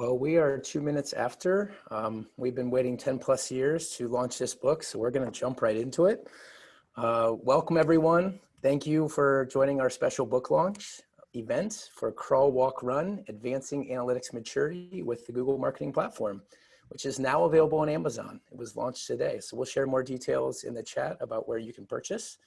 Well, we are 2 minutes after. We've been waiting 10 plus years to launch this book, so we're going to jump right into it. Welcome, everyone. Thank you for joining our special book launch event for Crawl, Walk, Run, Advancing Analytics Maturity with the Google Marketing Platform, which is now available on Amazon. It was launched today, so we'll share more details in the chat about where you can purchase.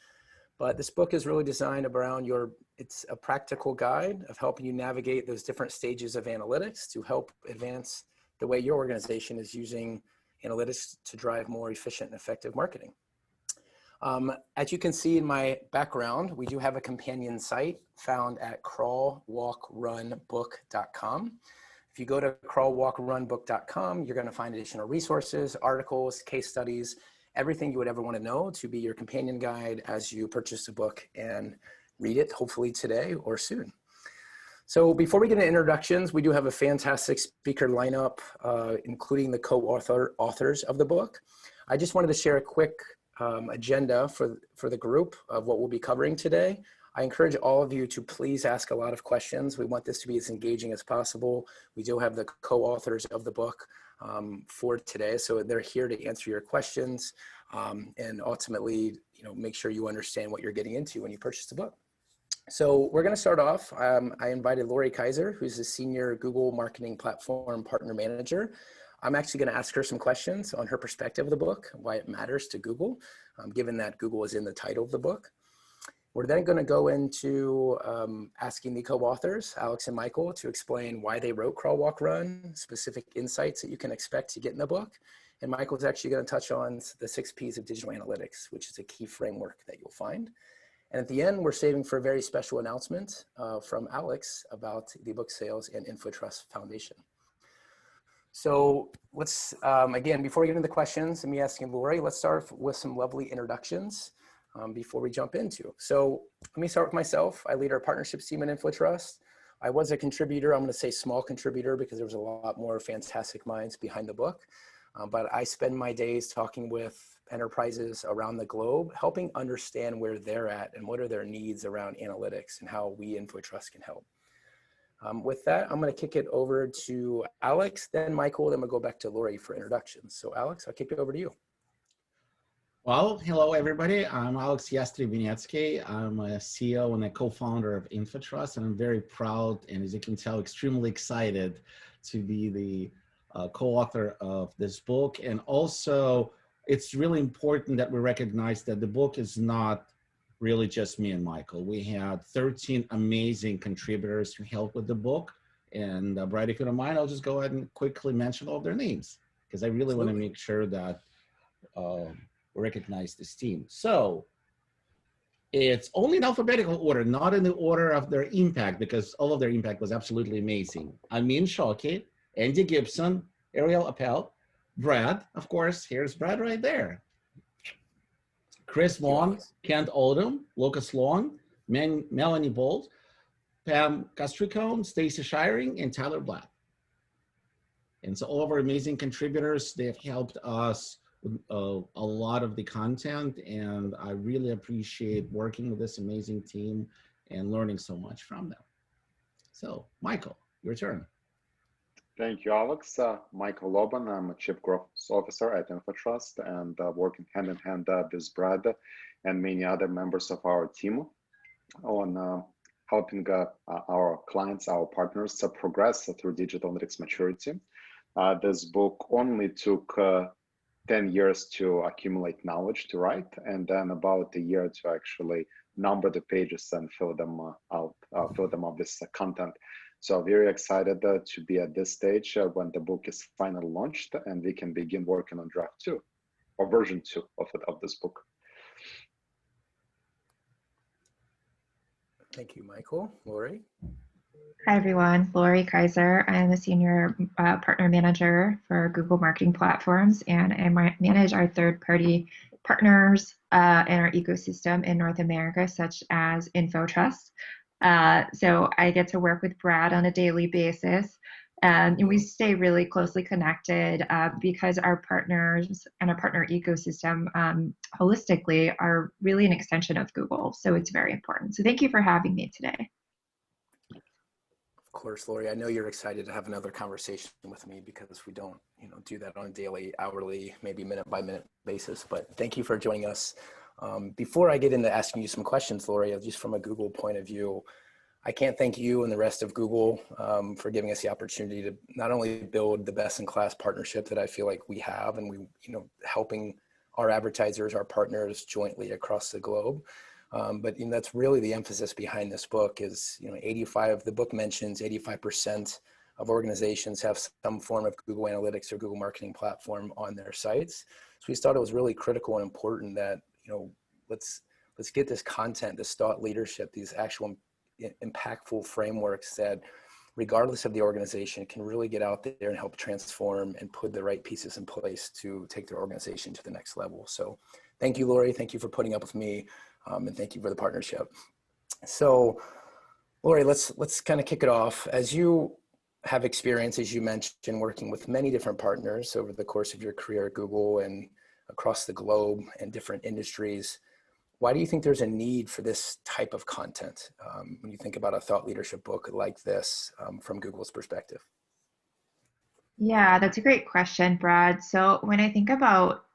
But this book is really designed around it's a practical guide of helping you navigate those different stages of analytics to help advance the way your organization is using analytics to drive more efficient and effective marketing. As you can see in my background, we do have a companion site found at crawlwalkrunbook.com. If you go to crawlwalkrunbook.com, you're going to find additional resources, articles, case studies, everything you would ever want to know to be your companion guide as you purchase the book and read it, hopefully today or soon. So before we get into introductions, we do have a fantastic speaker lineup, including the co-authors of the book. I just wanted to share a quick agenda for the group of what we'll be covering today. I encourage all of you to please ask a lot of questions. We want this to be as engaging as possible. We do have the co-authors of the book for today, so they're here to answer your questions and ultimately, make sure you understand what you're getting into when you purchase the book. So we're going to start off. I invited Laurie Kaiser, who's the Senior Google Marketing Platform Partner Manager. I'm actually going to ask her some questions on her perspective of the book, why it matters to Google, given that Google is in the title of the book. We're then going to go into asking the co-authors, Alex and Michael, to explain why they wrote Crawl, Walk, Run, specific insights that you can expect to get in the book. And Michael's actually going to touch on the 6 Ps of digital analytics, which is a key framework that you'll find. And at the end, we're saving for a very special announcement from Alex about the book sales and InfoTrust Foundation. So let's, again, before we get into the questions and me asking Laurie, let's start with some lovely introductions. Before we jump into. So let me start with myself. I lead our partnerships team at InfoTrust. I was a contributor. I'm going to say small contributor because there was a lot more fantastic minds behind the book. But I spend my days talking with enterprises around the globe, helping understand where they're at and what are their needs around analytics and how we InfoTrust can help. With that, I'm going to kick it over to Alex, then Michael, then we'll go back to Laurie for introductions. So Alex, I'll kick it over to you. Well, hello, everybody. I'm Alex Yastrebenetsky. I'm a CEO and a co-founder of InfoTrust, and I'm very proud and, as you can tell, extremely excited to be the co-author of this book. And also, it's really important that we recognize that the book is not really just me and Michael. We had 13 amazing contributors to help with the book. And Brad, if you don't mind, I'll just go ahead and quickly mention all their names, because I really want to make sure that recognize this team. So it's only in alphabetical order, not in the order of their impact, because all of their impact was absolutely amazing. Amin Shawki, Andy Gibson, Ariel Opelt, Brad, of course, here's Brad right there. Chris Vaughan, Kent Oldham, Lucas Long, Melanie Bowles, Pam Castricone, Stacey Shiring, and Tyler Blatt. And so all of our amazing contributors, they've helped us a lot of the content, and I really appreciate working with this amazing team and learning so much from them. So, Michael, your turn. Thank you, Alex. Michael Loban, I'm a Chief Growth Officer at InfoTrust and working hand in hand with Brad and many other members of our team on helping our clients, our partners progress through digital analytics maturity. This book only took 10 years to accumulate knowledge to write, and then about a year to actually number the pages and fill them out, fill them up with content. So very excited to be at this stage when the book is finally launched and we can begin working on draft 2 or version 2 of this book. Thank you, Michael. Laurie? Hi, everyone. Laurie Kaiser. I'm a Senior Partner Manager for Google Marketing Platforms, and I manage our third-party partners in our ecosystem in North America, such as InfoTrust. So I get to work with Brad on a daily basis, and we stay really closely connected because our partners and our partner ecosystem holistically are really an extension of Google. So it's very important. So thank you for having me today. course, Laurie. I know you're excited to have another conversation with me because we don't, do that on a daily, hourly, maybe minute by minute basis. But thank you for joining us. Before I get into asking you some questions, Laurie, just from a Google point of view, I can't thank you and the rest of Google for giving us the opportunity to not only build the best-in-class partnership that I feel like we have, and we, helping our advertisers, our partners jointly across the globe. But that's really the emphasis behind this book is, the book mentions 85% of organizations have some form of Google Analytics or Google Marketing Platform on their sites. So we thought it was really critical and important that, let's get this content, this thought leadership, these actual impactful frameworks that, regardless of the organization, can really get out there and help transform and put the right pieces in place to take their organization to the next level. So thank you, Laurie. Thank you for putting up with me. And thank you for the partnership. So Laurie, let's kind of kick it off. As you have experience, as you mentioned, working with many different partners over the course of your career at Google and across the globe and different industries, why do you think there's a need for this type of content when you think about a thought leadership book like this from Google's perspective? Yeah, that's a great question, Brad. So when I think about,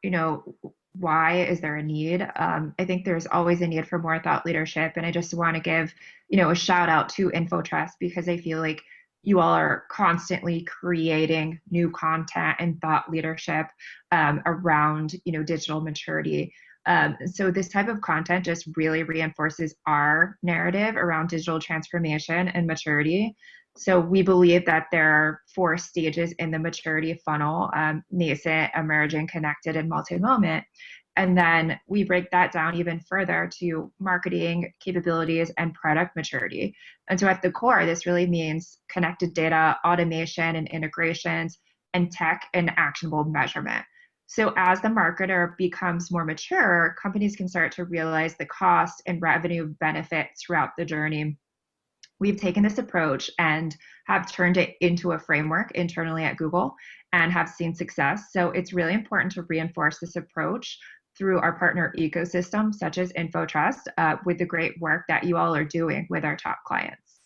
why is there a need? I think there's always a need for more thought leadership. And I just want to give, a shout out to InfoTrust because I feel like you all are constantly creating new content and thought leadership around, digital maturity. So this type of content just really reinforces our narrative around digital transformation and maturity. So we believe that there are 4 stages in the maturity funnel: nascent, emerging, connected, and multi-moment. And then we break that down even further to marketing capabilities and product maturity. And so at the core, this really means connected data, automation and integrations, and tech and actionable measurement. So as the marketer becomes more mature, companies can start to realize the cost and revenue benefits throughout the journey. We've taken this approach and have turned it into a framework internally at Google and have seen success. So it's really important to reinforce this approach through our partner ecosystem, such as InfoTrust, with the great work that you all are doing with our top clients.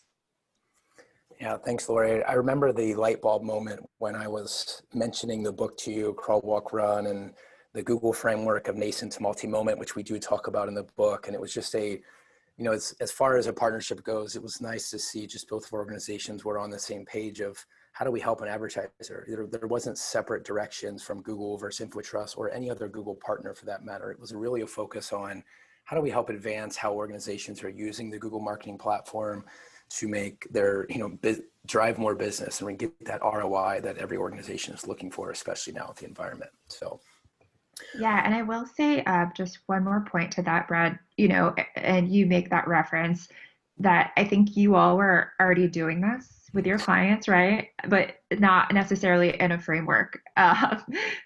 Yeah, thanks, Laurie. I remember the light bulb moment when I was mentioning the book to you, Crawl, Walk, Run, and the Google framework of nascent to multi-moment, which we do talk about in the book. And it was just as far as a partnership goes, it was nice to see just both organizations were on the same page of how do we help an advertiser. There wasn't separate directions from Google versus InfoTrust or any other Google partner for that matter. It was really a focus on how do we help advance how organizations are using the Google Marketing Platform to make their, drive more business and get that ROI that every organization is looking for, especially now with the environment. So. Yeah, and I will say just one more point to that, Brad, and you make that reference that I think you all were already doing this with your clients, right? But not necessarily in a framework.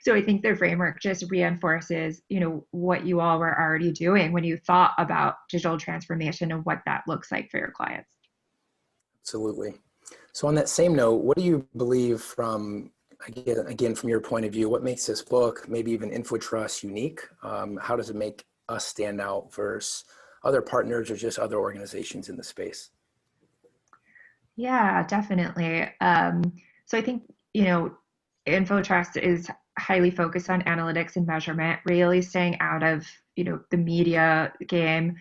So I think the framework just reinforces, what you all were already doing when you thought about digital transformation and what that looks like for your clients. Absolutely. So on that same note, what do you believe from your point of view, what makes this book, maybe even InfoTrust, unique? How does it make us stand out versus other partners or just other organizations in the space? Yeah, definitely. So I think, InfoTrust is highly focused on analytics and measurement, really staying out of, the media game.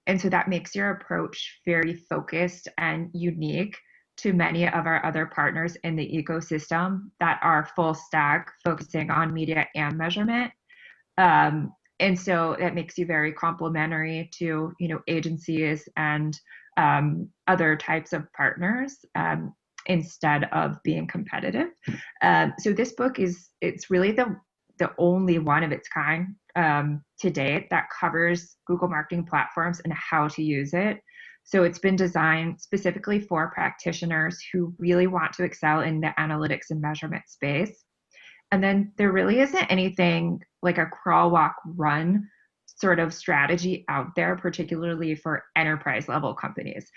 And so that makes your approach very focused and unique to many of our other partners in the ecosystem that are full stack focusing on media and measurement. And so that makes you very complementary to, agencies and other types of partners instead of being competitive. So this book it's really the only one of its kind to date that covers Google Marketing Platforms and how to use it. So it's been designed specifically for practitioners who really want to excel in the analytics and measurement space. And then there really isn't anything like a crawl, walk, run sort of strategy out there, particularly for enterprise level companies.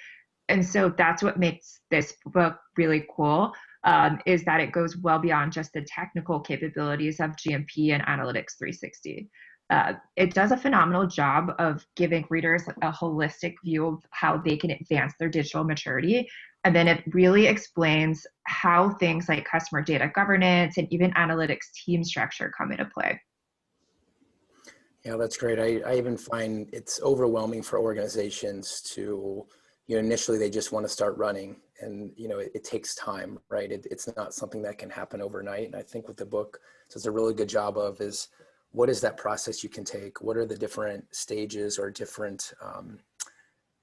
And so that's what makes this book really cool, is that it goes well beyond just the technical capabilities of GMP and Analytics 360. It does a phenomenal job of giving readers a holistic view of how they can advance their digital maturity And then it really explains how things like customer data governance and even analytics team structure come into play. Yeah, that's great. I even find it's overwhelming for organizations to, initially they just want to start running, and, it takes time, right? It's not something that can happen overnight. And I think what the book does a really good job of is, what is that process you can take? What are the different stages or different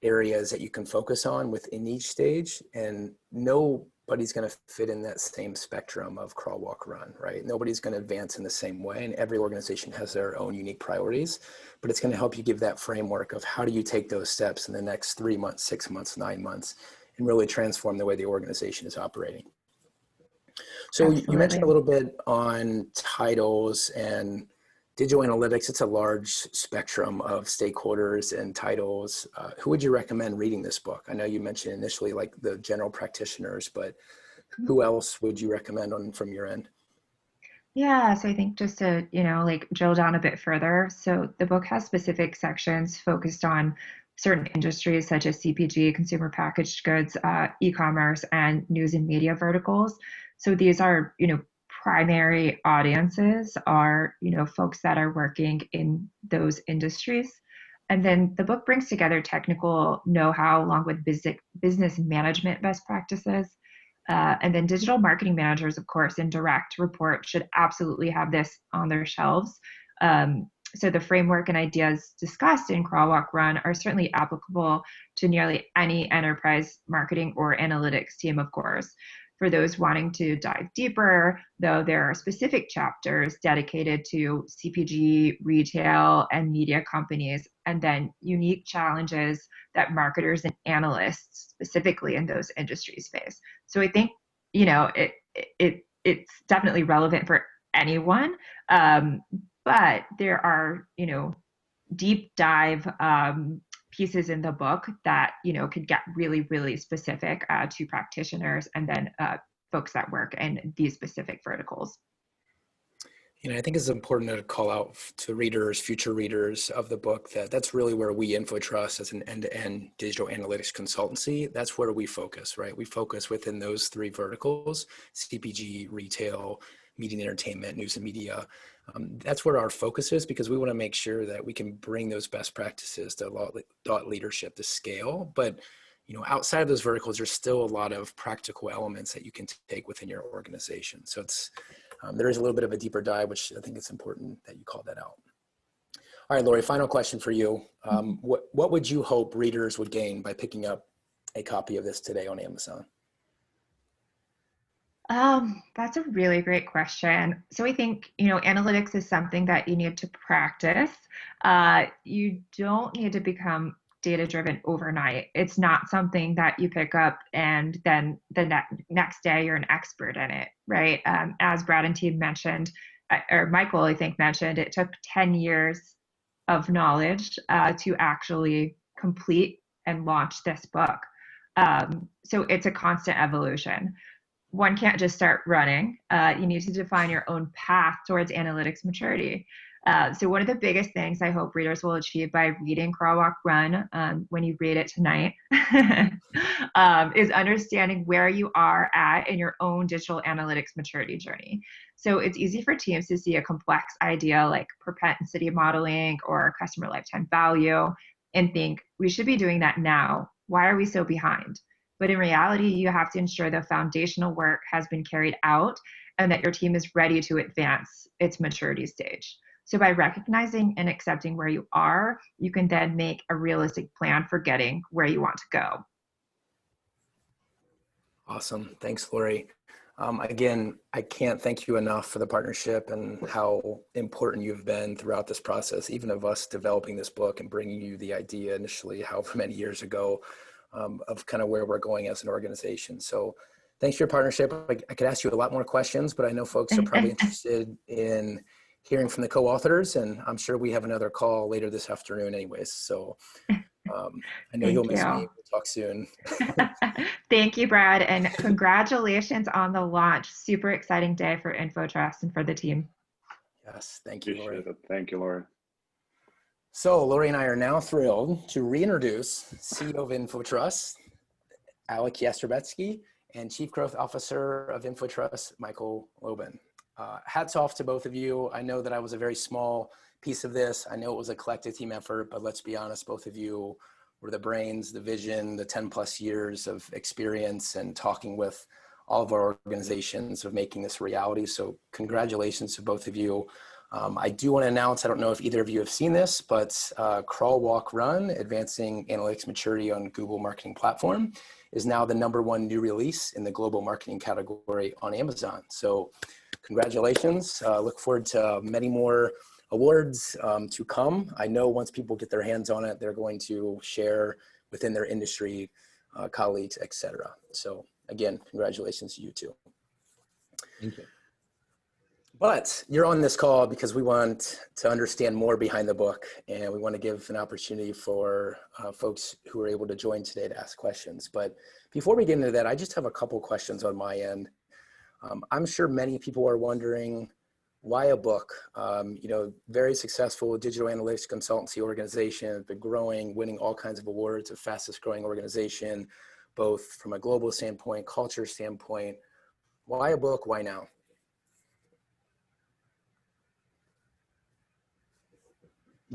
areas that you can focus on within each stage? And nobody's going to fit in that same spectrum of crawl, walk, run, right? Nobody's going to advance in the same way, and every organization has their own unique priorities, but it's going to help you give that framework of how do you take those steps in the next 3 months, 6 months, 9 months, and really transform the way the organization is operating. So Absolutely. You mentioned a little bit on titles and digital analytics. It's a large spectrum of stakeholders and titles. Who would you recommend reading this book? I know you mentioned initially like the general practitioners, but who else would you recommend from your end? Yeah, so I think just to, like drill down a bit further. So the book has specific sections focused on certain industries such as CPG, consumer packaged goods, e-commerce, and news and media verticals. So these are, primary audiences are, folks that are working in those industries. And then the book brings together technical know-how along with business management best practices. And then digital marketing managers, of course, in direct report should absolutely have this on their shelves. So the framework and ideas discussed in Crawl, Walk, Run are certainly applicable to nearly any enterprise marketing or analytics team, of course. For those wanting to dive deeper, though, there are specific chapters dedicated to CPG, retail, and media companies, and then unique challenges that marketers and analysts specifically in those industries face. So I think, it's definitely relevant for anyone, but there are, deep dive pieces in the book that, could get really, really specific to practitioners and then folks that work in these specific verticals. I think it's important to call out to readers, future readers of the book, that's really where we InfoTrust as an end-to-end digital analytics consultancy, that's where we focus, right? We focus within those 3 verticals: CPG, retail, media and entertainment, news and media. That's where our focus is, because we want to make sure that we can bring those best practices to thought leadership to scale. But outside of those verticals, there's still a lot of practical elements that you can take within your organization. So there is a little bit of a deeper dive, which I think it's important that you call that out. All right, Laurie, final question for you. What would you hope readers would gain by picking up a copy of this today on Amazon? That's a really great question. So I think, analytics is something that you need to practice. You don't need to become data-driven overnight. It's not something that you pick up and then the next day you're an expert in it, right? As Brad and team mentioned, or Michael, I think, mentioned, it took 10 years of knowledge to actually complete and launch this book. So it's a constant evolution. One can't just start running. You need to define your own path towards analytics maturity. So one of the biggest things I hope readers will achieve by reading Crawl, Walk, Run, when you read it tonight, is understanding where you are at in your own digital analytics maturity journey. So it's easy for teams to see a complex idea like propensity modeling or customer lifetime value and think, we should be doing that now. Why are we so behind? But in reality, you have to ensure the foundational work has been carried out and that your team is ready to advance its maturity stage. So by recognizing and accepting where you are, you can then make a realistic plan for getting where you want to go. Awesome. Thanks, Laurie. Again, I can't thank you enough for the partnership and how important you've been throughout this process, even of us developing this book and bringing you the idea initially, however many years ago, of kind of where we're going as an organization. So thanks for your partnership. I could ask you a lot more questions, but I know folks are probably interested in hearing from the co-authors, and I'm sure we have another call later this afternoon anyways. So I know you'll miss me. We'll talk soon. Thank you, Brad, and congratulations on the launch. Super exciting day for InfoTrust and for the team. Yes, thank you, Laurie. Appreciate it. Thank you, Laurie. So Laurie and I are now thrilled to reintroduce CEO of InfoTrust, Alec Yastrebenetsky, and Chief Growth Officer of InfoTrust, Michael Loban. Hats off to both of you. I know that I was a very small piece of this. I know it was a collective team effort, but let's be honest, both of you were the brains, the vision, the 10 plus years of experience and talking with all of our organizations of making this a reality. So congratulations to both of you. I do want to announce, I don't know if either of you have seen this, but Crawl, Walk, Run, Advancing Analytics Maturity on Google Marketing Platform is now the #1 new release in the global marketing category on Amazon. So congratulations. Look forward to many more awards to come. I know once people get their hands on it, they're going to share within their industry, colleagues, etc. So again, congratulations to you too. Thank you. But you're on this call because we want to understand more behind the book, and we want to give an opportunity for folks who are able to join today to ask questions. But before we get into that, I just have a couple questions on my end. I'm sure many people are wondering, why a book? You know, very successful digital analytics consultancy organization, been growing, winning all kinds of awards, the fastest growing organization, both from a global standpoint, culture standpoint. Why a book? Why now?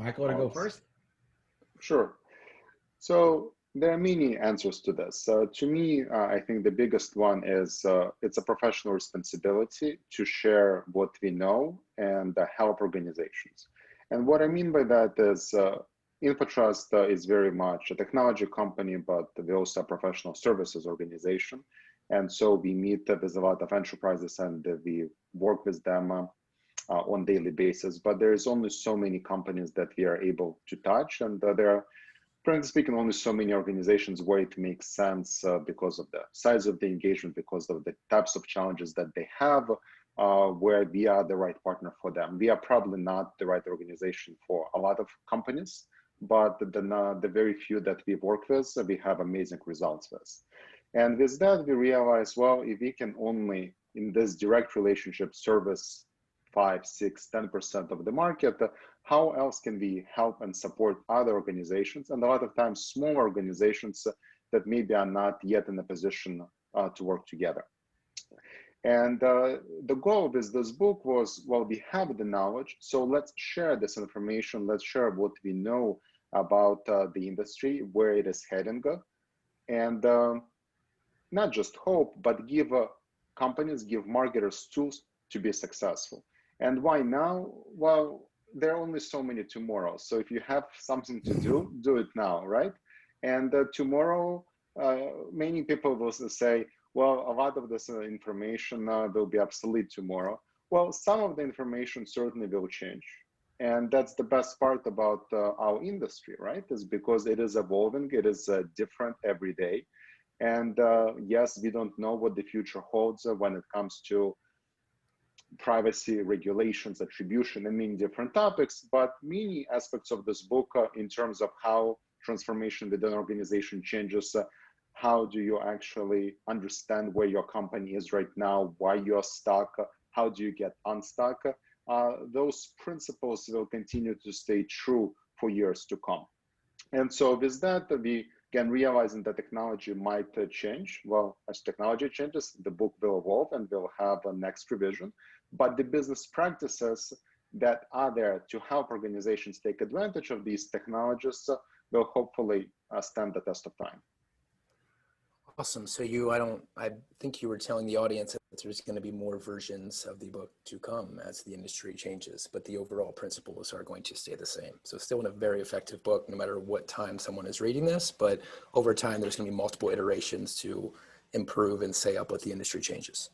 Michael, want to go first? Sure. So there are many answers to this. To me, I think the biggest one is it's a professional responsibility to share what we know and help organizations. And what I mean by that is InfoTrust is very much a technology company, but we also a professional services organization. And so we meet with a lot of enterprises and we work with them on daily basis, but there is only so many companies that we are able to touch, and there are, frankly speaking, only so many organizations where it makes sense because of the size of the engagement, because of the types of challenges that they have, where we are the right partner for them. We are probably not the right organization for a lot of companies, but the very few that we work with, we have amazing results with. And with that, we realize, well, if we can only, in this direct relationship, service 5, 6, 10% of the market, how else can we help and support other organizations? And a lot of times, small organizations that maybe are not yet in a position to work together. And the goal with this book was, well, we have the knowledge, so let's share this information. Let's share what we know about the industry, where it is heading, and not just hope, but give companies, give marketers tools to be successful. And why now? Well, there are only so many tomorrows. So if you have something to do, do it now, right? And tomorrow, many people will say, well, a lot of this information will be obsolete tomorrow. Well, some of the information certainly will change. And that's the best part about our industry, right? Is because it is evolving, it is different every day. And yes, we don't know what the future holds when it comes to privacy, regulations, attribution, and many different topics, but many aspects of this book in terms of how transformation within an organization changes, how do you actually understand where your company is right now, why you're stuck, how do you get unstuck, those principles will continue to stay true for years to come. And so with that, we again realizing that technology might change. Well, as technology changes, the book will evolve and we'll have a next revision. But the business practices that are there to help organizations take advantage of these technologies will hopefully stand the test of time. Awesome. So I think you were telling the audience that there's going to be more versions of the book to come as the industry changes, but the overall principles are going to stay the same. So still a very effective book, no matter what time someone is reading this, but over time, there's going to be multiple iterations to improve and stay up with the industry changes.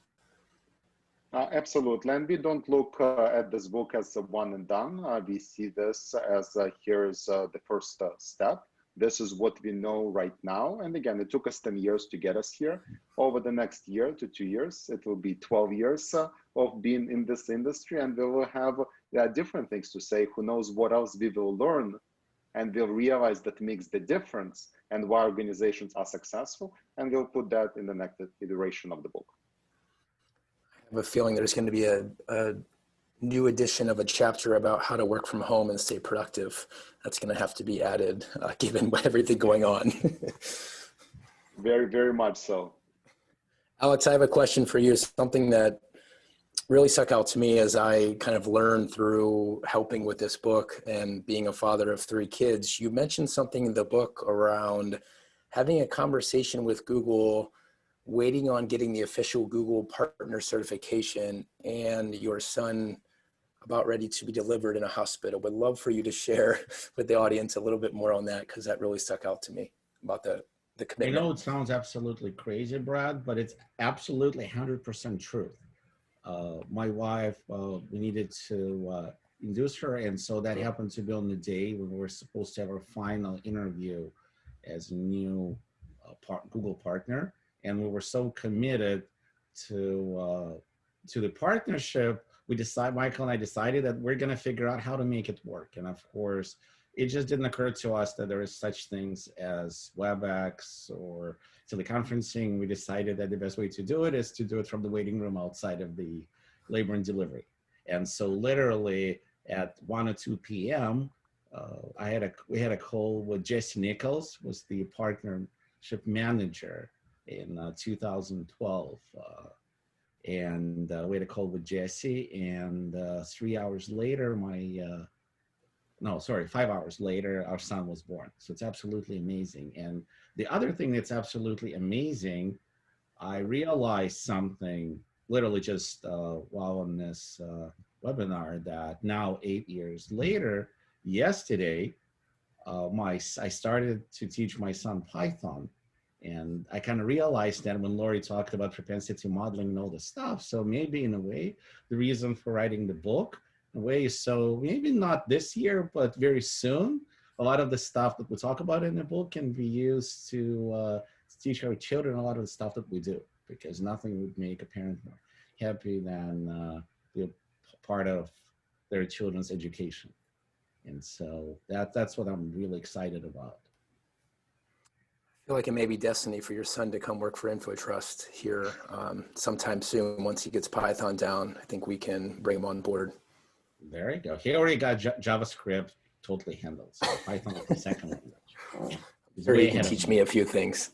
Absolutely. And we don't look at this book as a one and done. We see this as here's the first step. This is what we know right now. And again, it took us 10 years to get us here. Over the next year to 2 years, it will be 12 years of being in this industry. And we will have different things to say. Who knows what else we will learn and we'll realize that makes the difference and why organizations are successful. And we'll put that in the next iteration of the book. I have a feeling there's going to be a new edition of a chapter about how to work from home and stay productive. That's going to have to be added given everything going on. Very, very much so. Alex, I have a question for you. Something that really stuck out to me as I kind of learned through helping with this book and being a father of 3 kids. You mentioned something in the book around having a conversation with Google, waiting on getting the official Google partner certification, and your son about ready to be delivered in a hospital. Would love for you to share with the audience a little bit more on that, because that really stuck out to me about the commitment. I know it sounds absolutely crazy, Brad, but it's absolutely 100% truth. My wife, we needed to induce her, and so that happened to be on the day when we were supposed to have our final interview as a new Google partner, and we were so committed to the partnership. Michael and I decided that we're going to figure out how to make it work, and of course, it just didn't occur to us that there is such things as WebEx or teleconferencing. We decided that the best way to do it is to do it from the waiting room outside of the labor and delivery. And so literally at 1 or 2 p.m., we had a call with Jesse Nichols, was the partnership manager in 2012. And we had a call with Jesse, and 3 hours later, 5 hours later, our son was born. So it's absolutely amazing. And the other thing that's absolutely amazing, I realized something literally just while on this webinar, that now 8 years later, yesterday, I started to teach my son Python. And I kind of realized that when Laurie talked about propensity modeling and all this stuff, so maybe in a way, the reason for writing the book way, so maybe not this year, but very soon, a lot of the stuff that we talk about in the book can be used to teach our children a lot of the stuff that we do, because nothing would make a parent more happy than be a part of their children's education. And so that's what I'm really excited about. I feel like it may be destiny for your son to come work for InfoTrust here sometime soon. Once he gets Python down, I think we can bring him on board. There you go. He already got JavaScript totally handled. So Python is the second language. Sure, he can teach me a few things.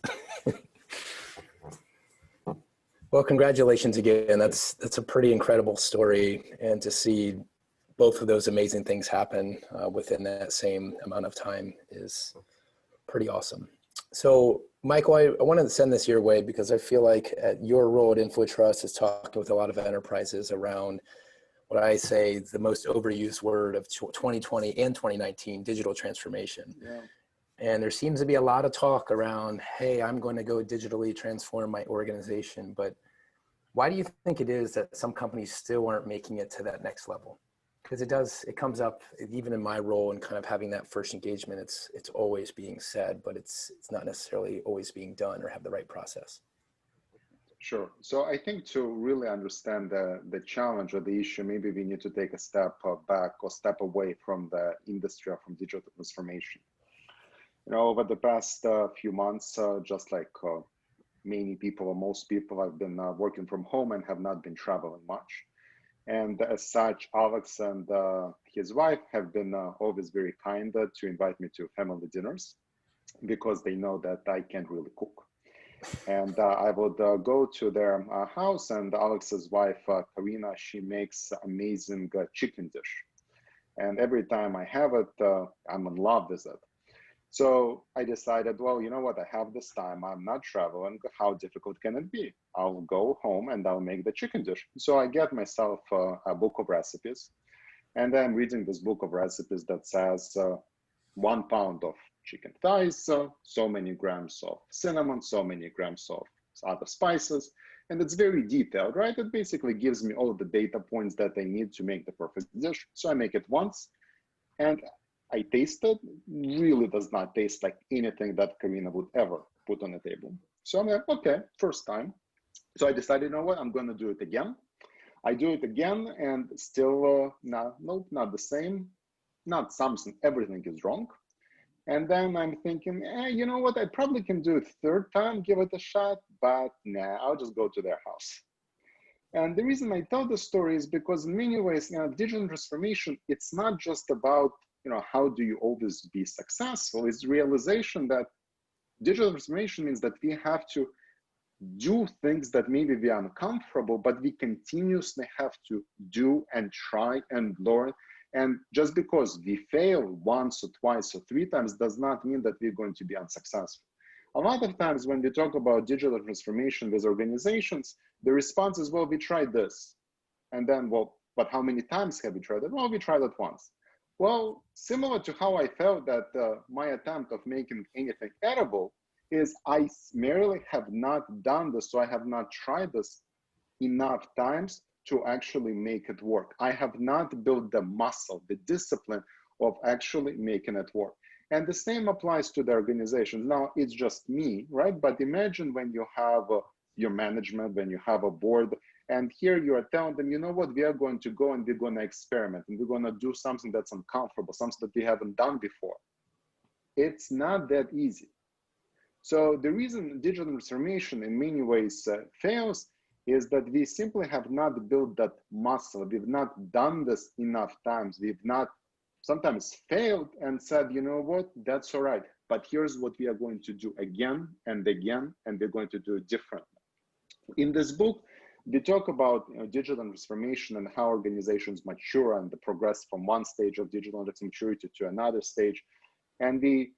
Well, congratulations again. That's a pretty incredible story, and to see both of those amazing things happen within that same amount of time is pretty awesome. So, Michael, I wanted to send this your way because I feel like your role at InfoTrust is talking with a lot of enterprises around what I say the most overused word of 2020 and 2019, digital transformation. Yeah. And there seems to be a lot of talk around, hey, I'm going to go digitally transform my organization. But why do you think it is that some companies still aren't making it to that next level? Because it comes up even in my role and kind of having that first engagement, it's always being said, but it's not necessarily always being done or have the right process. Sure. So I think to really understand the challenge or the issue, maybe we need to take a step back or step away from the industry or from digital transformation. You know, over the past few months, just like many people or most people, I've been working from home and have not been traveling much. And as such, Alex and his wife have been always very kind to invite me to family dinners because they know that I can't really cook. And I would go to their house, and Alex's wife, Karina, she makes amazing chicken dish. And every time I have it, I'm in love with it. So I decided, well, you know what, I have this time, I'm not traveling, how difficult can it be? I'll go home and I'll make the chicken dish. So I get myself a book of recipes, and I'm reading this book of recipes that says 1 pound of chicken thighs, so many grams of cinnamon, so many grams of other spices, and it's very detailed, right? It basically gives me all of the data points that I need to make the perfect dish. So I make it once, and I taste it, really does not taste like anything that Karina would ever put on the table. So I'm like, okay, first time. So I decided, you know what, I'm gonna do it again. I do it again, and still, not the same, not something, everything is wrong. And then I'm thinking, you know what, I probably can do it third time, give it a shot, but nah, I'll just go to their house. And the reason I tell this story is because in many ways, you know, digital transformation, it's not just about, you know, how do you always be successful? It's realization that digital transformation means that we have to do things that maybe we are uncomfortable, but we continuously have to do and try and learn. And just because we fail once or twice or 3 times does not mean that we're going to be unsuccessful. A lot of times when we talk about digital transformation with organizations, the response is, well, we tried this. And then, well, but how many times have we tried it? Well, we tried it once. Well, similar to how I felt that my attempt of making anything edible is I merely have not done this, so I have not tried this enough times to actually make it work. I have not built the muscle, the discipline of actually making it work. And the same applies to the organization. Now, it's just me, right? But imagine when you have your management, when you have a board, and here you are telling them, you know what, we are going to go and we're going to experiment and we're going to do something that's uncomfortable, something that we haven't done before. It's not that easy. So the reason digital transformation in many ways fails is that we simply have not built that muscle. We've not done this enough times. We've not sometimes failed and said, you know what, that's all right. But here's what we are going to do again and again, and we're going to do it differently. In this book, we talk about digital transformation and how organizations mature and progress from one stage of digital maturity to another stage. And we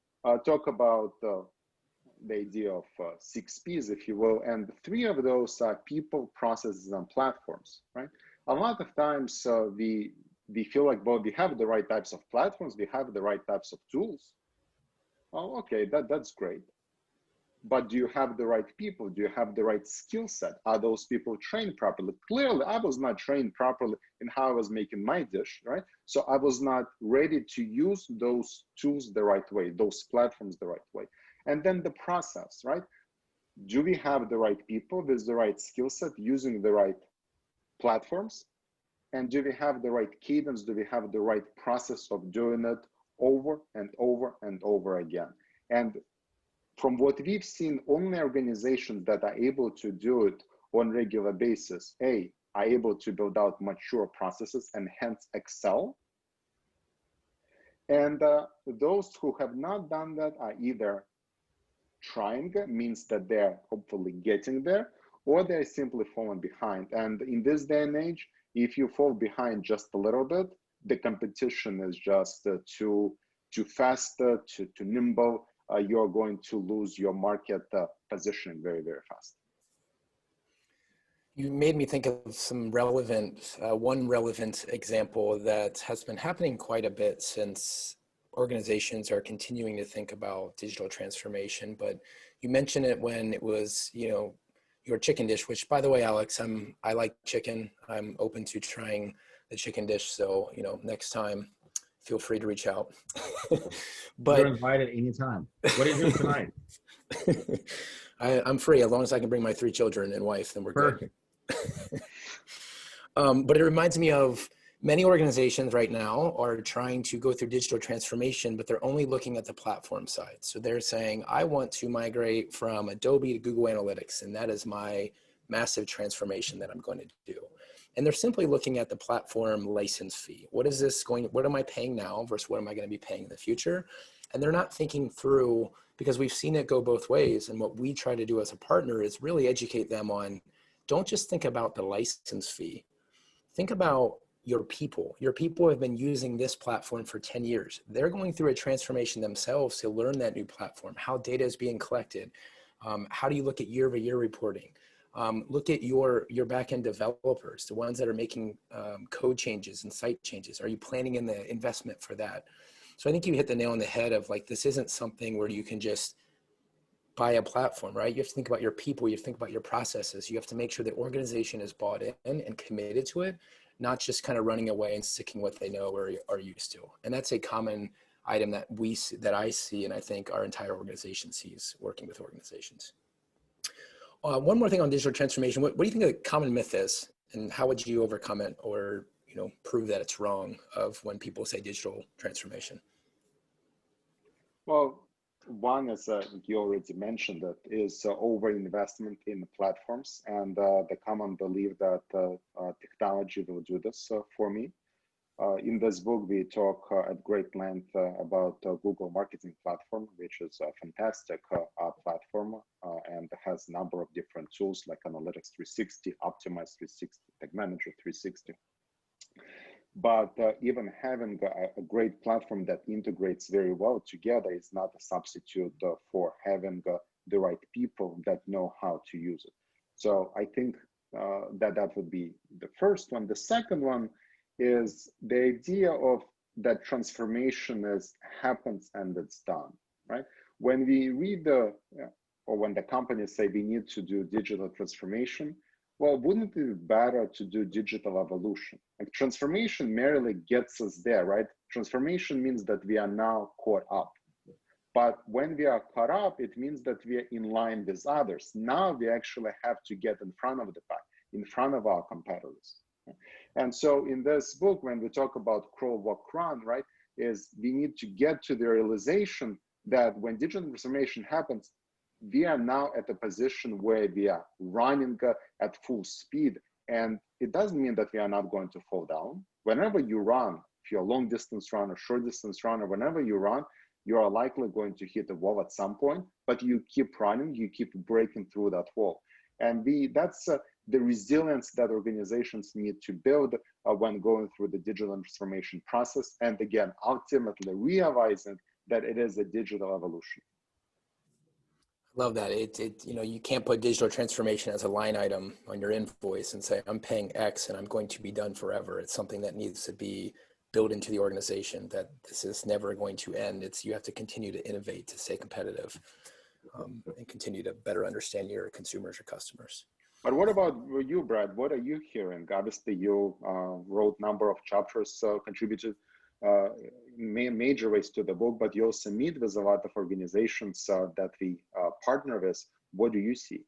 talk about the idea of 6 Ps, if you will, and 3 of those are people, processes, and platforms, right? A lot of times we feel like, well, we have the right types of platforms, we have the right types of tools. Oh, okay, that's great. But do you have the right people? Do you have the right skill set? Are those people trained properly? Clearly, I was not trained properly in how I was making my dish, right? So I was not ready to use those tools the right way, those platforms the right way. And then the process, right? Do we have the right people with the right skill set using the right platforms? And do we have the right cadence? Do we have the right process of doing it over and over and over again? And from what we've seen, only organizations that are able to do it on a regular basis, are able to build out mature processes and hence excel. And those who have not done that are either trying, means that they're hopefully getting there, or they're simply falling behind. And in this day and age, if you fall behind just a little bit, the competition is just too fast, too nimble. You're going to lose your market positioning very, very fast. You made me think of some relevant, one relevant example that has been happening quite a bit since organizations are continuing to think about digital transformation. But you mentioned it when it was, your chicken dish, which, by the way, Alex, I like chicken. I'm open to trying the chicken dish. So, next time, feel free to reach out. But you're invited anytime. What are you doing tonight? I'm free as long as I can bring my 3 children and wife, then we're perfect. Good. But it reminds me of many organizations right now are trying to go through digital transformation, but they're only looking at the platform side. So they're saying, I want to migrate from Adobe to Google Analytics, and that is my massive transformation that I'm going to do. And they're simply looking at the platform license fee. What am I paying now versus what am I going to be paying in the future? And they're not thinking through, because we've seen it go both ways. And what we try to do as a partner is really educate them on, don't just think about the license fee. Think about your people. Your people have been using this platform for 10 years. They're going through a transformation themselves to learn that new platform, how data is being collected. How do you look at year-over-year reporting? Look at your back-end developers, the ones that are making code changes and site changes. Are you planning in the investment for that? So I think you hit the nail on the head of like, this isn't something where you can just buy a platform, right? You have to think about your people, you have to think about your processes. You have to make sure the organization is bought in and committed to it, not just kind of running away and sticking what they know or are used to. And that's a common item that I see, and I think our entire organization sees working with organizations. One more thing on digital transformation. What do you think a common myth is, and how would you overcome it or prove that it's wrong of when people say digital transformation? Well, one, as you already mentioned, that is over-investment in the platforms and the common belief that technology will do this for me. In this book, we talk at great length about Google Marketing Platform, which is a fantastic platform and has a number of different tools like Analytics 360, Optimize 360, Tag Manager 360. But even having a great platform that integrates very well together is not a substitute for having the right people that know how to use it. So I think that would be the first one. The second one is the idea of that transformation happens and it's done, right? When we read or when the companies say we need to do digital transformation, well, wouldn't it be better to do digital evolution? Like transformation merely gets us there, right? Transformation means that we are now caught up. But when we are caught up, it means that we are in line with others. Now we actually have to get in front of the pack, in front of our competitors. And so in this book, when we talk about crawl, walk, run, right, is we need to get to the realization that when digital transformation happens, we are now at a position where we are running at full speed. And it doesn't mean that we are not going to fall down. Whenever you run, if you're a long distance runner, short distance runner, whenever you run, you are likely going to hit a wall at some point, but you keep running, you keep breaking through that wall. And that's the resilience that organizations need to build when going through the digital transformation process. And again, ultimately realizing that it is a digital evolution. Love that. You can't put digital transformation as a line item on your invoice and say, I'm paying X and I'm going to be done forever. It's something that needs to be built into the organization, that this is never going to end. You have to continue to innovate to stay competitive and continue to better understand your consumers or customers. But what about you, Brad? What are you hearing? Obviously, you wrote a number of chapters, contributed major ways to the book, but you also meet with a lot of organizations that we partner with. What do you see?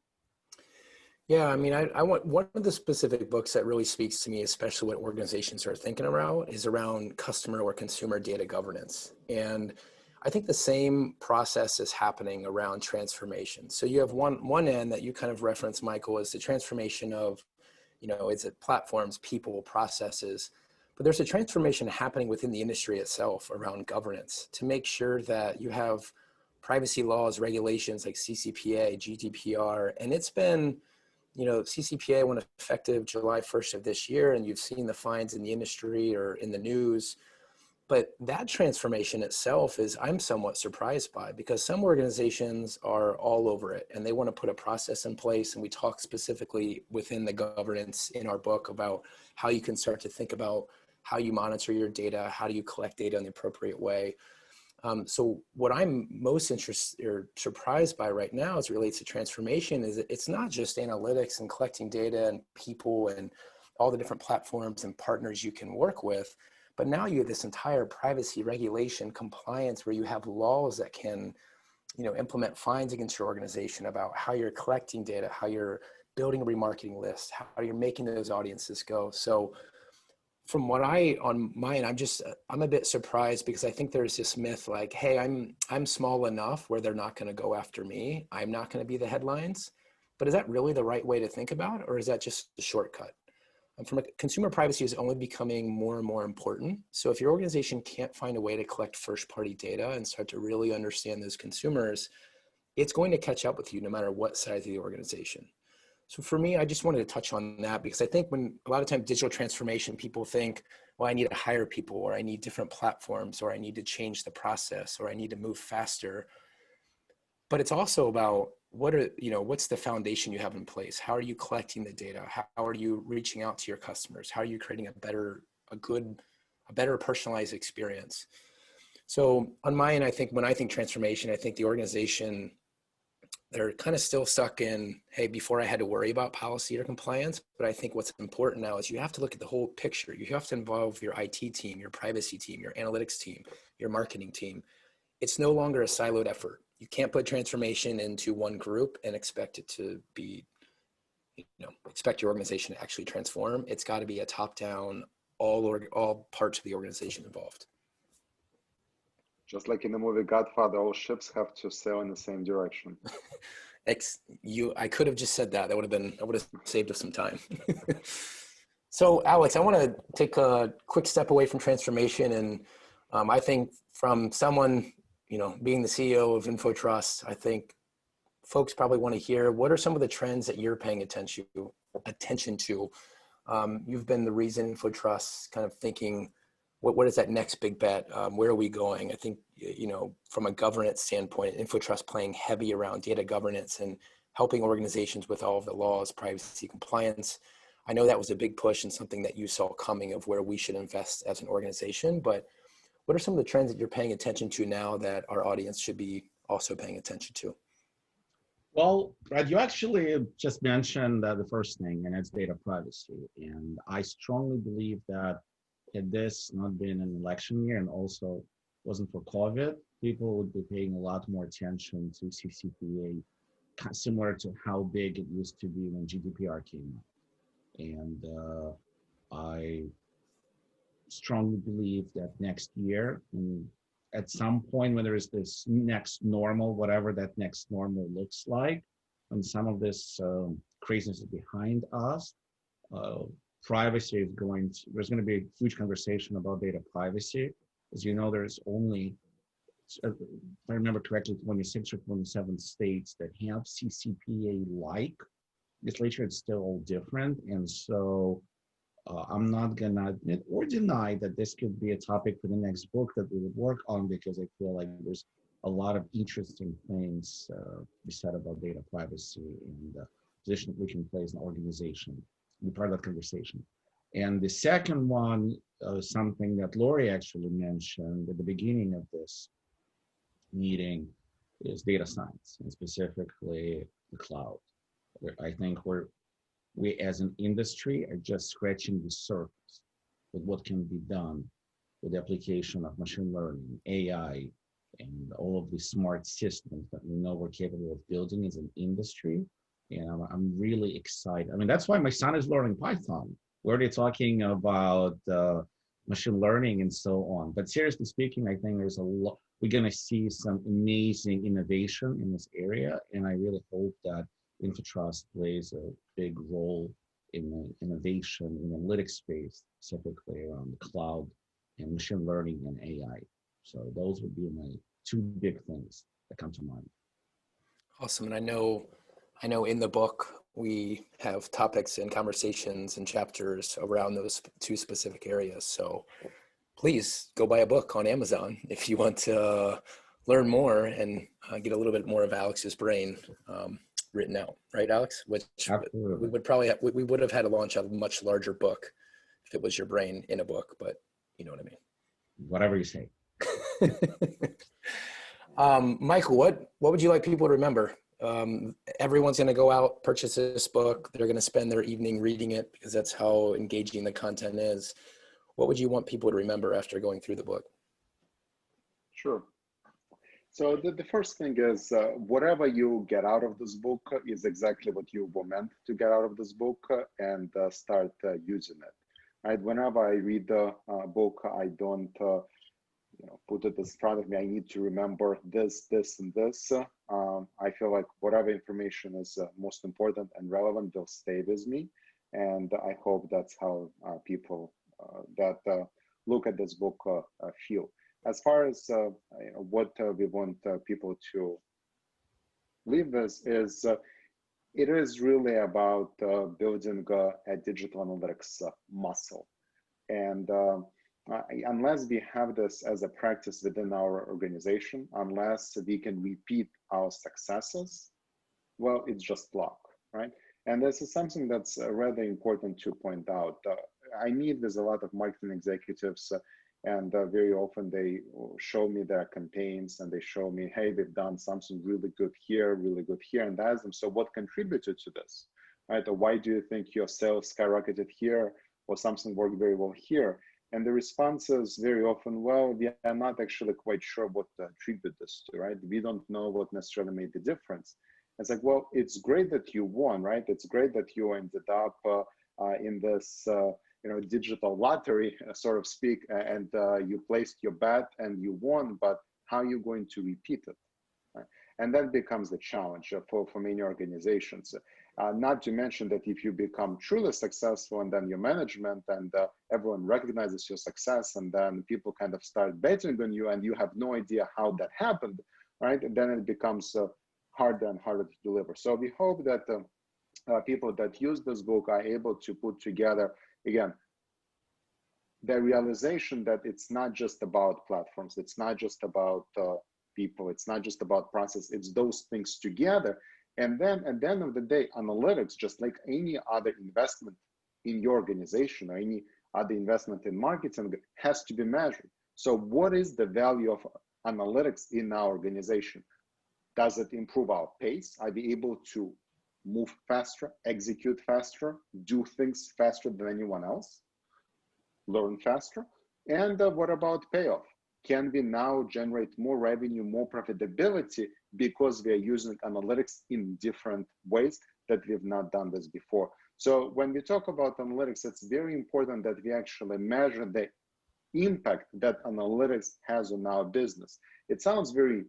Yeah, I mean, I want one of the specific books that really speaks to me, especially what organizations are thinking about, is around customer or consumer data governance. And I think the same process is happening around transformation. So you have one end that you kind of referenced, Michael, is the transformation of, is it platforms, people, processes, but there's a transformation happening within the industry itself around governance to make sure that you have privacy laws, regulations like CCPA, GDPR, and it's been, CCPA went effective July 1st of this year, and you've seen the fines in the industry or in the news. But that transformation itself I'm somewhat surprised by, because some organizations are all over it and they want to put a process in place. And we talk specifically within the governance in our book about how you can start to think about how you monitor your data, how do you collect data in the appropriate way. So what I'm most interested or surprised by right now as it relates to transformation is that it's not just analytics and collecting data and people and all the different platforms and partners you can work with, but now you have this entire privacy regulation compliance where you have laws that can, implement fines against your organization about how you're collecting data, how you're building a remarketing list, how you're making those audiences go. So from what on mine, I'm a bit surprised, because I think there's this myth like, hey, I'm small enough where they're not going to go after me. I'm not going to be the headlines. But is that really the right way to think about it, or is that just a shortcut? From consumer privacy is only becoming more and more important. So if your organization can't find a way to collect first-party data and start to really understand those consumers, it's going to catch up with you no matter what size of the organization. So for me, I just wanted to touch on that, because I think when a lot of times digital transformation, people think, well, I need to hire people, or I need different platforms, or I need to change the process, or I need to move faster. But it's also about what's the foundation you have in place? How are you collecting the data? How are you reaching out to your customers? How are you creating a better personalized experience? So on my end, I think when I think transformation, I think the organization, they're kind of still stuck in, hey, before I had to worry about policy or compliance. But I think what's important now is you have to look at the whole picture. You have to involve your IT team, your privacy team, your analytics team, your marketing team. It's no longer a siloed effort. You can't put transformation into one group and expect it to be, expect your organization to actually transform. It's got to be a top-down, all parts of the organization involved. Just like in the movie Godfather, all ships have to sail in the same direction. I could have just said that. I would have saved us some time. So Alex, I want to take a quick step away from transformation. And I think from someone, being the CEO of InfoTrust, I think folks probably want to hear, what are some of the trends that you're paying attention to? You've been the reason InfoTrust kind of thinking, what is that next big bet? Where are we going? I think, from a governance standpoint, InfoTrust playing heavy around data governance and helping organizations with all of the laws, privacy, compliance. I know that was a big push and something that you saw coming of where we should invest as an organization, but what are some of the trends that you're paying attention to now that our audience should be also paying attention to? Well, Brad, you actually just mentioned the first thing, and it's data privacy. And I strongly believe that had this not been an election year and also wasn't for COVID, people would be paying a lot more attention to CCPA, similar to how big it used to be when GDPR came out. And I strongly believe that next year, at some point when there is this next normal, whatever that next normal looks like, when some of this craziness is behind us, privacy is there's going to be a huge conversation about data privacy. As you know, there's only, if I remember correctly, 26 or 27 states that have CCPA-like legislation. It's still all different. And so I'm not going to admit or deny that this could be a topic for the next book that we would work on, because I feel like there's a lot of interesting things to be said about data privacy and the position that we can play as an organization, be part of that conversation. And the second one, something that Laurie actually mentioned at the beginning of this meeting, is data science, and specifically the cloud. I think we as an industry are just scratching the surface with what can be done with the application of machine learning, AI, and all of the smart systems that we know we're capable of building as an industry. And I'm really excited. I mean, that's why my son is learning Python. We're already talking about machine learning and so on. But seriously speaking, I think there's a lot, we're going to see some amazing innovation in this area. And I really hope that InfoTrust plays a big role in the innovation in the analytics space, specifically around the cloud and machine learning and AI. So those would be my two big things that come to mind. Awesome. And I know in the book, we have topics and conversations and chapters around those two specific areas. So please go buy a book on Amazon if you want to learn more and get a little bit more of Alex's brain written out, right, Alex? Which Absolutely. we would have had to launch a much larger book if it was your brain in a book, but you know what I mean. Whatever you say. Michael, what would you like people to remember? Everyone's going to go out, purchase this book. They're going to spend their evening reading it because that's how engaging the content is. What would you want people to remember after going through the book? Sure. So the first thing is whatever you get out of this book is exactly what you were meant to get out of this book, and start using it. Right? Whenever I read the book, I don't put it in front of me. I need to remember this, this, and this. I feel like whatever information is most important and relevant will stay with me. And I hope that's how people that look at this book feel. As far as what we want people to leave with is, it is really about building a digital analytics muscle. And unless we have this as a practice within our organization, unless we can repeat our successes, well, it's just luck, right? And this is something that's rather important to point out. I meet with a lot of marketing executives, and very often they show me their campaigns and they show me, hey, they've done something really good here, and I ask them, so what contributed to this, right? Or why do you think your sales skyrocketed here, or something worked very well here? And the response is very often, well, we are not actually quite sure what attribute this to, right? We don't know what necessarily made the difference. It's like, well, it's great that you won, right? It's great that you ended up in this digital lottery, so to speak, and you placed your bet and you won, but how are you going to repeat it, right? And that becomes the challenge for many organizations. Not to mention that if you become truly successful and then your management and everyone recognizes your success and then people kind of start betting on you and you have no idea how that happened, right? And then it becomes harder and harder to deliver. So we hope that people that use this book are able to put together, again, the realization that it's not just about platforms, it's not just about people, it's not just about process, it's those things together. And then at the end of the day, analytics, just like any other investment in your organization or any other investment in marketing, has to be measured. So what is the value of analytics in our organization? Does it improve our pace? Are we able to move faster, execute faster, do things faster than anyone else, learn faster? And what about payoff? Can we now generate more revenue, more profitability because we are using analytics in different ways that we've not done this before? So when we talk about analytics, it's very important that we actually measure the impact that analytics has on our business. It sounds very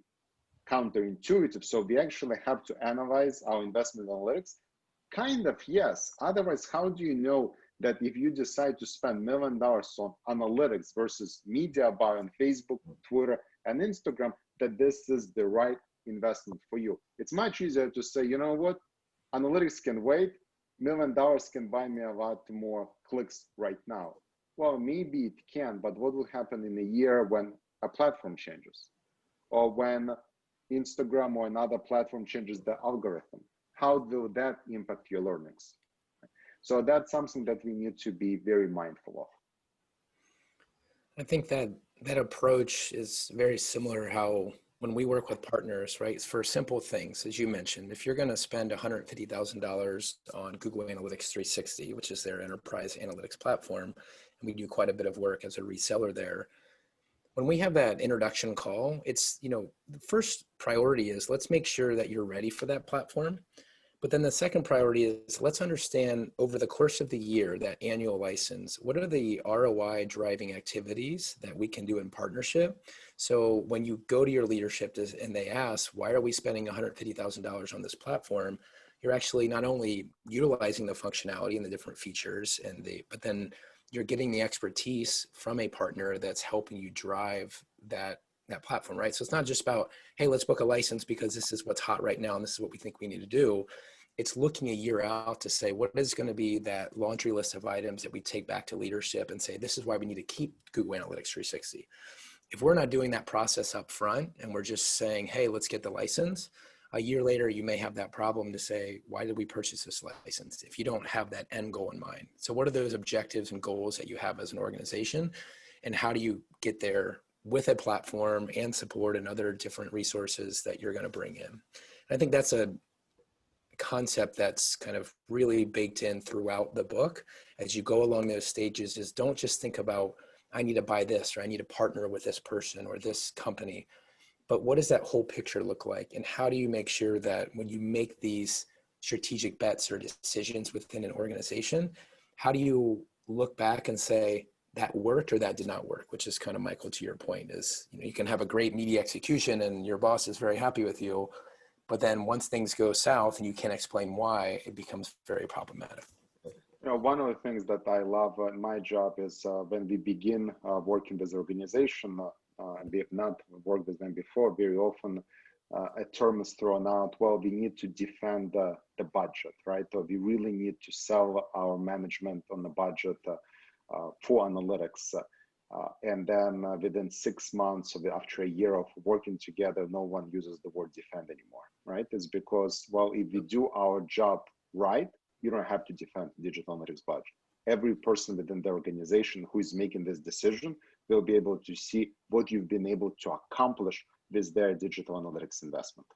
counterintuitive. So we actually have to analyze our investment analytics. Kind of, yes. Otherwise, how do you know that if you decide to spend $1 million on analytics versus media buy on Facebook, Twitter, and Instagram, that this is the right investment for you? It's much easier to say, you know what, analytics can wait. $1 million can buy me a lot more clicks right now. Well, maybe it can, but what will happen in a year when a platform changes? Or when Instagram or another platform changes the algorithm? How will that impact your learnings? So that's something that we need to be very mindful of. I think that that approach is very similar how when we work with partners, right, for simple things, as you mentioned, if you're going to spend $150,000 on Google Analytics 360, which is their enterprise analytics platform, and we do quite a bit of work as a reseller there, when we have that introduction call, it's, you know, the first priority is let's make sure that you're ready for that platform. But then the second priority is let's understand over the course of the year, that annual license, what are the ROI driving activities that we can do in partnership? So when you go to your leadership and they ask, why are we spending $150,000 on this platform? You're actually not only utilizing the functionality and the different features but then you're getting the expertise from a partner that's helping you drive that platform, right? So it's not just about, hey, let's book a license because this is what's hot right now and this is what we think we need to do. It's looking a year out to say, what is going to be that laundry list of items that we take back to leadership and say, this is why we need to keep Google Analytics 360. If we're not doing that process up front and we're just saying, hey, let's get the license, a year later, you may have that problem to say, why did we purchase this license if you don't have that end goal in mind? So what are those objectives and goals that you have as an organization? And how do you get there with a platform and support and other different resources that you're going to bring in? And I think that's a concept that's kind of really baked in throughout the book as you go along those stages. Is don't just think about, I need to buy this or I need to partner with this person or this company, but what does that whole picture look like? And how do you make sure that when you make these strategic bets or decisions within an organization, how do you look back and say that worked or that did not work? Which is kind of, Michael, to your point, is, you know, you can have a great media execution and your boss is very happy with you, but then once things go south and you can't explain why, it becomes very problematic. You know, one of the things that I love in my job is when we begin working with the organization, and we have not worked with them before, very often a term is thrown out, well, we need to defend the budget, right? Or we really need to sell our management on the budget for analytics. And then within 6 months or after a year of working together, no one uses the word defend anymore, right? It's because, well, if we do our job right, you don't have to defend digital analytics budget. Every person within the organization who is making this decision will be able to see what you've been able to accomplish with their digital analytics investment.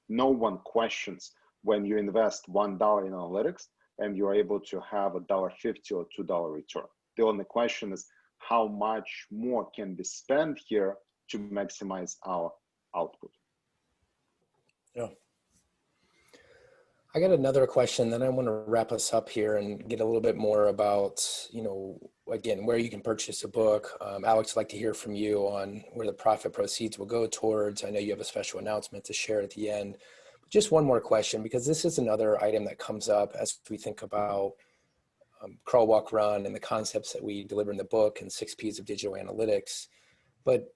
No one questions when you invest $1 in analytics and you're able to have $1.50 or $2 return. The only question is how much more can be spent here to maximize our output. Yeah. I got another question, then I want to wrap us up here and get a little bit more about, you know, again, where you can purchase a book. Alex, I'd like to hear from you on where the profit proceeds will go towards. I know you have a special announcement to share at the end. Just one more question, because this is another item that comes up as we think about crawl, walk, run, and the concepts that we deliver in the book and 6 Ps of digital analytics. But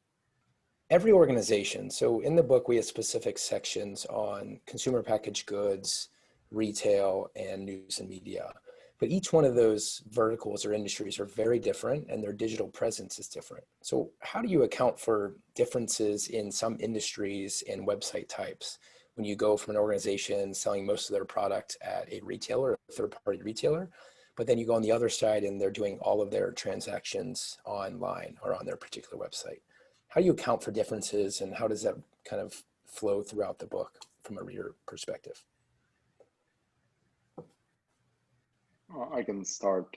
every organization, so in the book, we have specific sections on consumer packaged goods, retail, and news and media. But each one of those verticals or industries are very different, and their digital presence is different. So how do you account for differences in some industries and website types when you go from an organization selling most of their product at a retailer, a third-party retailer, but then you go on the other side and they're doing all of their transactions online or on their particular website? How do you account for differences, and how does that kind of flow throughout the book from a reader perspective? I can start.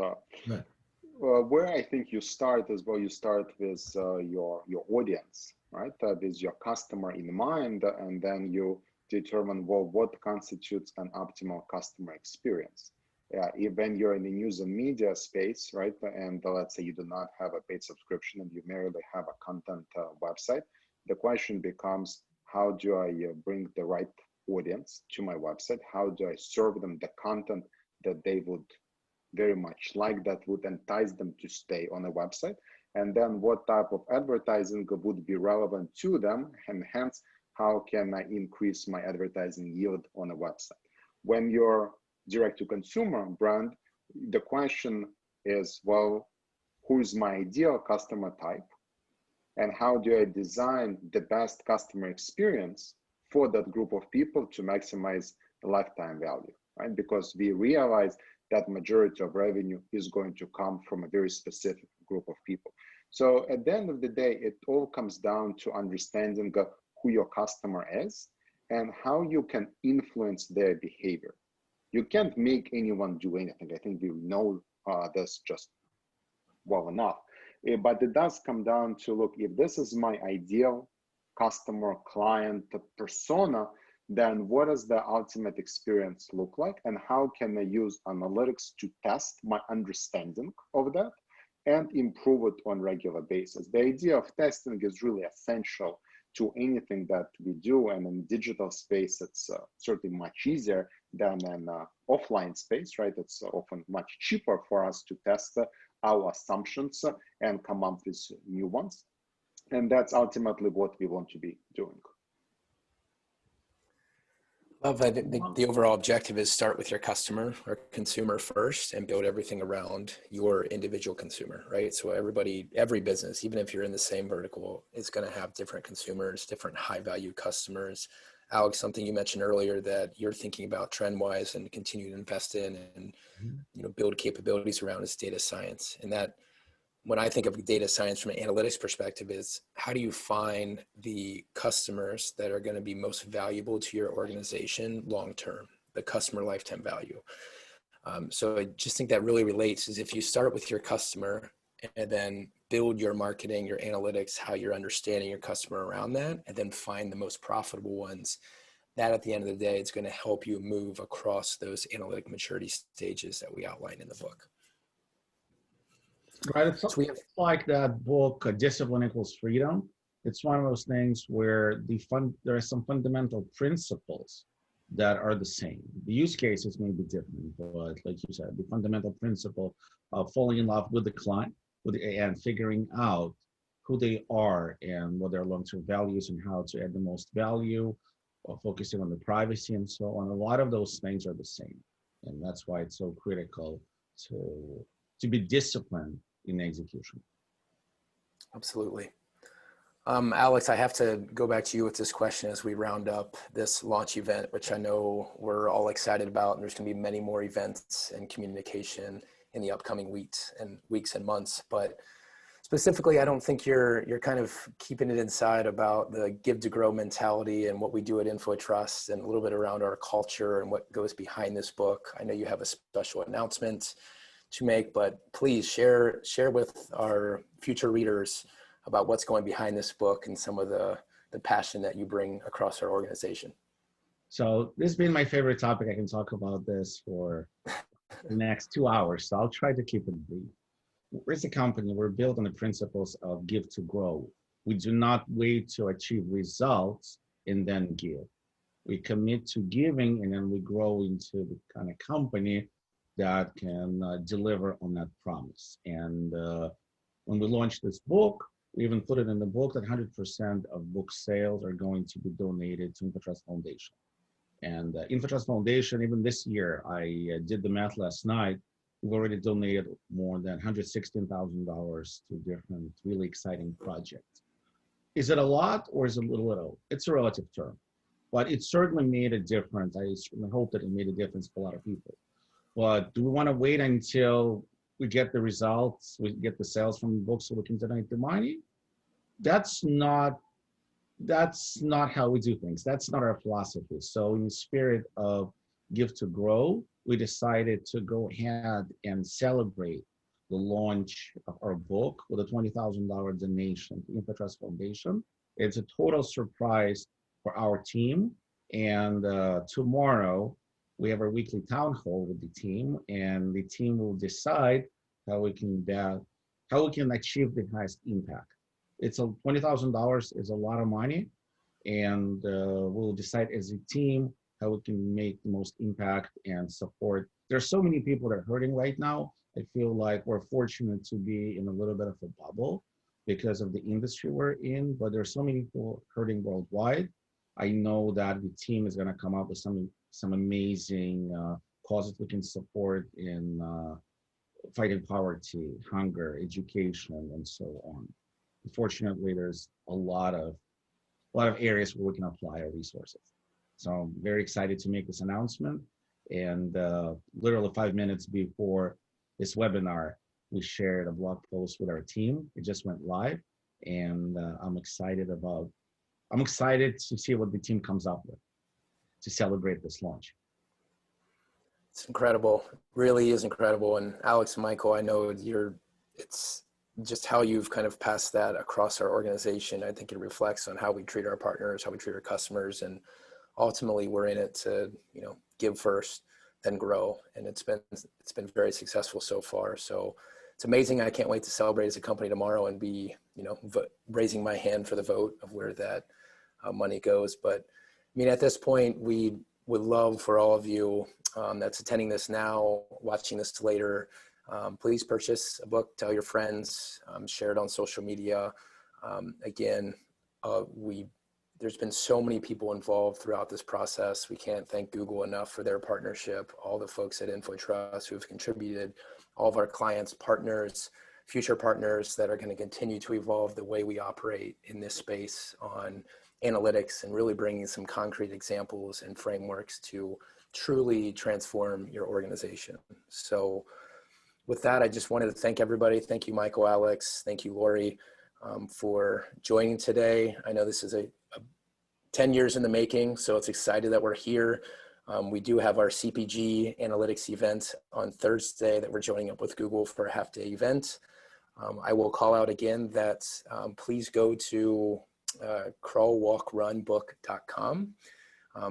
Where I think you start is, well, you start with your audience, right? With your customer in mind, and then you determine, well, what constitutes an optimal customer experience. When you're in the news and media space, right, and let's say you do not have a paid subscription and you merely have a content website, the question becomes, how do I bring the right audience to my website? How do I serve them the content that they would very much like, that would entice them to stay on a website? And then what type of advertising would be relevant to them, and hence, how can I increase my advertising yield on a website? When you're direct-to-consumer brand, the question is, well, who is my ideal customer type? And how do I design the best customer experience for that group of people to maximize the lifetime value, right? Because we realize that majority of revenue is going to come from a very specific group of people. So at the end of the day, it all comes down to understanding who your customer is and how you can influence their behavior. You can't make anyone do anything. I think we know this just well enough. But it does come down to, look, if this is my ideal customer, client, persona, then what does the ultimate experience look like? And how can I use analytics to test my understanding of that and improve it on a regular basis? The idea of testing is really essential to anything that we do. And in digital space, it's certainly much easier than an offline space, right? It's often much cheaper for us to test our assumptions and come up with new ones. And that's ultimately what we want to be doing. Love that. The overall objective is start with your customer or consumer first and build everything around your individual consumer, right? So every business, even if you're in the same vertical, is going to have different consumers, different high value customers. Alex, something you mentioned earlier that you're thinking about trend wise and continue to invest in and build capabilities around is data science. And that, when I think of data science from an analytics perspective, is how do you find the customers that are going to be most valuable to your organization long-term, the customer lifetime value. So I just think that really relates, is if you start with your customer and then build your marketing, your analytics, how you're understanding your customer around that, and then find the most profitable ones, that at the end of the day, it's going to help you move across those analytic maturity stages that we outline in the book. Right, it's like that book, Discipline Equals Freedom. It's one of those things where there are some fundamental principles that are the same. The use cases may be different, but like you said, the fundamental principle of falling in love with the client and figuring out who they are and what their long-term values and how to add the most value, or focusing on the privacy and so on. A lot of those things are the same. And that's why it's so critical to be disciplined in execution. Absolutely. Alex, I have to go back to you with this question as we round up this launch event, which I know we're all excited about. And there's going to be many more events and communication in the upcoming weeks and months. But specifically, I don't think you're kind of keeping it inside about the give to grow mentality and what we do at InfoTrust, and a little bit around our culture and what goes behind this book. I know you have a special announcement to make, but please share with our future readers about what's going behind this book and some of the passion that you bring across our organization. So this has been my favorite topic. I can talk about this for the next 2 hours, so I'll try to keep it brief. we're a company, we're built on the principles of give to grow. We do not wait to achieve results and then give. We commit to giving, and then we grow into the kind of company that can deliver on that promise. And when we launched this book, we even put it in the book that 100% of book sales are going to be donated to InfoTrust Foundation. And InfoTrust Foundation, even this year, I did the math last night, we've already donated more than $116,000 to different really exciting projects. Is it a lot or is it a little? It's a relative term, but it certainly made a difference. I certainly hope that it made a difference for a lot of people. But do we want to wait until we get the results, we get the sales from the book so we can donate the money? That's not how we do things. That's not our philosophy. So in the spirit of give to grow, we decided to go ahead and celebrate the launch of our book with a $20,000 donation to InfoTrust Foundation. It's a total surprise for our team. And tomorrow we have our weekly town hall with the team, and the team will decide how we can achieve the highest impact. It's $20,000 is a lot of money, and we'll decide as a team how we can make the most impact and support. There's so many people that are hurting right now. I feel like we're fortunate to be in a little bit of a bubble because of the industry we're in, but there's so many people hurting worldwide. I know that the team is going to come up with some amazing causes we can support in fighting poverty, hunger, education, and so on. Unfortunately, there's a lot of areas where we can apply our resources. So I'm very excited to make this announcement. And literally 5 minutes before this webinar, we shared a blog post with our team. It just went live, and I'm excited to see what the team comes up with to celebrate this launch. It's incredible, really is incredible. And Alex and Michael, I know it's just how you've kind of passed that across our organization. I think it reflects on how we treat our partners, how we treat our customers, and ultimately we're in it to, give first, then grow. And it's been very successful so far. So it's amazing. I can't wait to celebrate as a company tomorrow and be, raising my hand for the vote of where that money goes. But I mean, at this point, we would love for all of you that's attending this now, watching this later, please purchase a book, tell your friends, share it on social media. There's been so many people involved throughout this process. We can't thank Google enough for their partnership, all the folks at InfoTrust who have contributed, all of our clients, partners, future partners that are going to continue to evolve the way we operate in this space on analytics and really bringing some concrete examples and frameworks to truly transform your organization. So with that, I just wanted to thank everybody. Thank you, Michael, Alex. Thank you, Laurie, for joining today. I know this is a 10 years in the making, so it's excited that we're here. We do have our CPG analytics event on Thursday that we're joining up with Google for a half-day event. I will call out again that please go to crawlwalkrunbook.com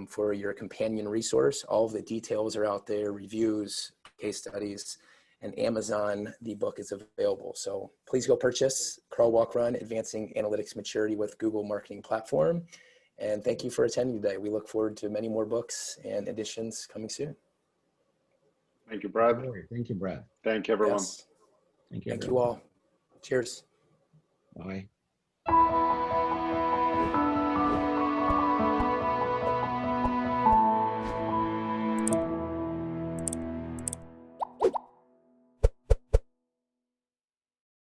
for your companion resource. All of the details are out there, reviews, case studies, and Amazon, the book is available. So please go purchase Crawl, Walk, Run, Advancing Analytics Maturity with Google Marketing Platform. And thank you for attending today. We look forward to many more books and editions coming soon. Thank you, Brad. Thank you, Brad. Thank you, everyone. Yes. Thank you all. Cheers. Bye.